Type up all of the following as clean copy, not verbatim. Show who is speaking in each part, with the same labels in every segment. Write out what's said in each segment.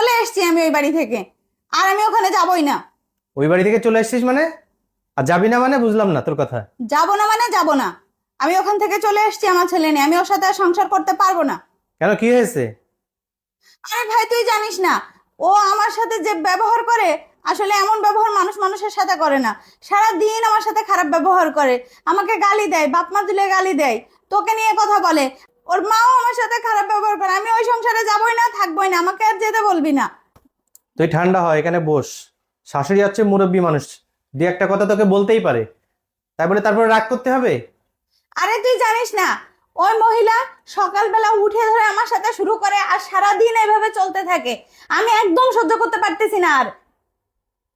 Speaker 1: চলে এসেছি আমি ওই বাড়ি থেকে, আর আমি ওখানে যাবই না।
Speaker 2: ওই বাড়ি থেকে চলে আসছিস মানে? আর যাবি না মানে? বুঝলাম না তোর কথা।
Speaker 1: যাবো না মানে যাবো না। আমি ওখান থেকে চলে এসেছি আমার ছেলে নিয়ে, আমি ওর সাথে আর সংসার করতে পারবো না।
Speaker 2: কেন, কি হয়েছে?
Speaker 1: আরে ভাই তুই জানিস না, ও আমার সাথে যে ব্যবহার করে, আসলে এমন ব্যবহার মানুষ মানুষের সাথে করে না। সারা দিন আমার সাথে খারাপ ব্যবহার করে, আমাকে গালি দেয়, বাপ মা দিলে গালি দেয়, তোকে নিয়ে কথা বলে। ওর মাও আমার সাথে খারাপ ব্যবহার করে। আমি ওই সংসারে যাবই না, থাকবোই না, আমাকে আর যেতে বলবি না।
Speaker 2: তুই ঠান্ডা হয়, এখানে বস। শাশুড়ি হচ্ছে মুরব্বী মানুষ, দিয়ে একটা কথা তোকে বলতেই পারে, তাই বলে তারপরে রাগ করতে হবে?
Speaker 1: আরে তুই জানিস না, ওই মহিলা সকালবেলা উঠে ধরে আমার সাথে শুরু করে আর সারা দিন এভাবে চলতে থাকে। আমি একদম সহ্য করতে পারতেছি না আর।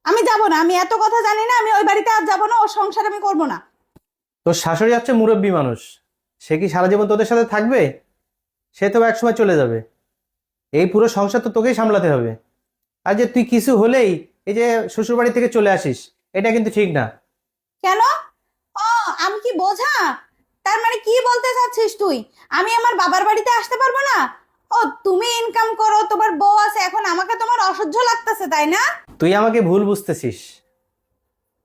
Speaker 1: আমি যাব না, আমি এত কথা জানি না, আমি ওই বাড়িতে আর যাব না, ওর সংসার আমি করব না।
Speaker 2: তোর শাশুড়ি হচ্ছে মুরব্বী মানুষ, সে কি সারা জীবন তোদের সাথে থাকবে? সে তো একসময় চলে যাবে। এই পুরো সংসার তো তোকেই সামলাতে হবে। আর যে তুই কিছু হলেই এই যে শ্বশুর বাড়ি থেকে চলে আসিস, এটা কিন্তু ঠিক না।
Speaker 1: কেন? ও, আমি কি বোঝা? তার মানে কি বলতে চাচ্ছিস তুই? আমি আমার বাবার বাড়িতে আসতে পারবো না? ও, তুমি ইনকাম করো, তোমার বউ আছে, এখন আমাকে তোমার অসহ্য লাগতেছে তাই না?
Speaker 2: তুই আমাকে ভুল বুঝতেছিস।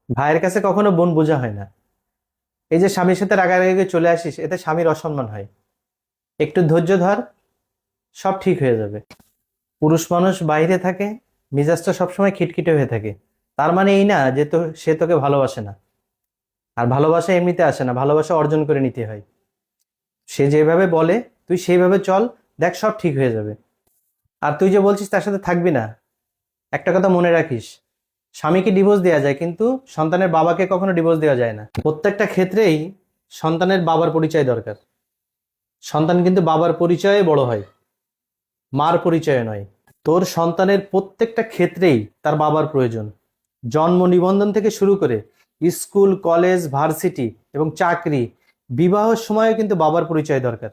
Speaker 2: ভাইয়ের কাছে কখনো বোন বোঝা হয় না। এই যে স্বামীর সাথে রাগারাগি চলে আসিস, এতে স্বামীর অসম্মান হয়। একটু ধৈর্য ধর, সব ঠিক হয়ে যাবে। পুরুষ মানুষ বাইরে থাকে, মেজাজটা সবসময় খিটখিটে হয়ে থাকে, তার মানে এই না যে সে তোকে ভালোবাসে না। আর ভালোবাসা এমনিতে আসে না, ভালোবাসা অর্জন করে নিতে হয়। সে যেভাবে বলে তুই সেইভাবে চল, দেখ সব ঠিক হয়ে যাবে। আর তুই যে বলছিস তার সাথে থাকবি না, একটা কথা মনে রাখিস, স্বামীকে ডিভোর্স দেওয়া যায় কিন্তু সন্তানের বাবাকে কখনো ডিভোর্স দেওয়া যায় না। প্রত্যেকটা ক্ষেত্রেই সন্তানের বাবার পরিচয় দরকার। সন্তান কিন্তু বাবার পরিচয়ে বড় হয়, মার পরিচয়ে নয়। তোর সন্তানের প্রত্যেকটা ক্ষেত্রেই তার বাবার প্রয়োজন। জন্ম নিবন্ধন থেকে শুরু করে স্কুল, কলেজ, ভার্সিটি এবং চাকরি, বিবাহের সময়ও কিন্তু বাবার পরিচয় দরকার।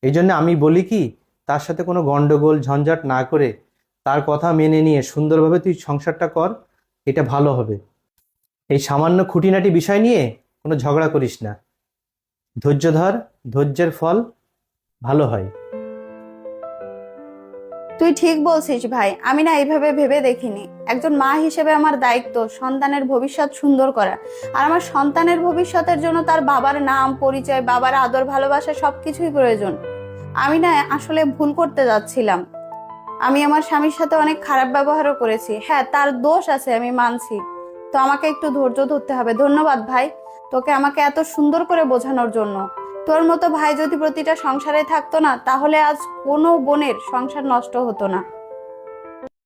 Speaker 2: এই জন্য আমি বলি কি, তার সাথে কোনো গন্ডগোল ঝঞ্ঝাট না করে তার কথা মেনে নিয়ে সুন্দরভাবে তুই সংসারটা কর, এটা ভালো হবে। এই সামান্য খুঁটিনাটি বিষয় নিয়ে কোনো ঝগড়া করিস না। ধৈর্য ধর, ধৈর্যের ফল ভালো হয়।
Speaker 1: তুই ঠিক বলছিস ভাই, আমি না এইভাবে ভেবে দেখিনি। একজন মা হিসেবে আমার দায়িত্ব সন্তানের ভবিষ্যৎ সুন্দর করা। আর আমার সন্তানের ভবিষ্যতের জন্য তার বাবার নাম, পরিচয়, বাবার আদর, ভালোবাসা সবকিছুই প্রয়োজন। আমি না আসলে ভুল করতে যাচ্ছিলাম। আমি আমার স্বামীর সাথে অনেক খারাপ ব্যবহারও করেছি। হ্যাঁ, তার দোষ আছে, আমি মানছি। তো আমাকে একটু ধৈর্য ধরতে হবে। ধন্যবাদ ভাই, তোকে আমাকে এত সুন্দর করে বোঝানোর জন্য। তোর মতো ভাই যদি প্রতিটা সংসারে থাকতো না, তাহলে আজ কোনো বোনের সংসার নষ্ট হতো না।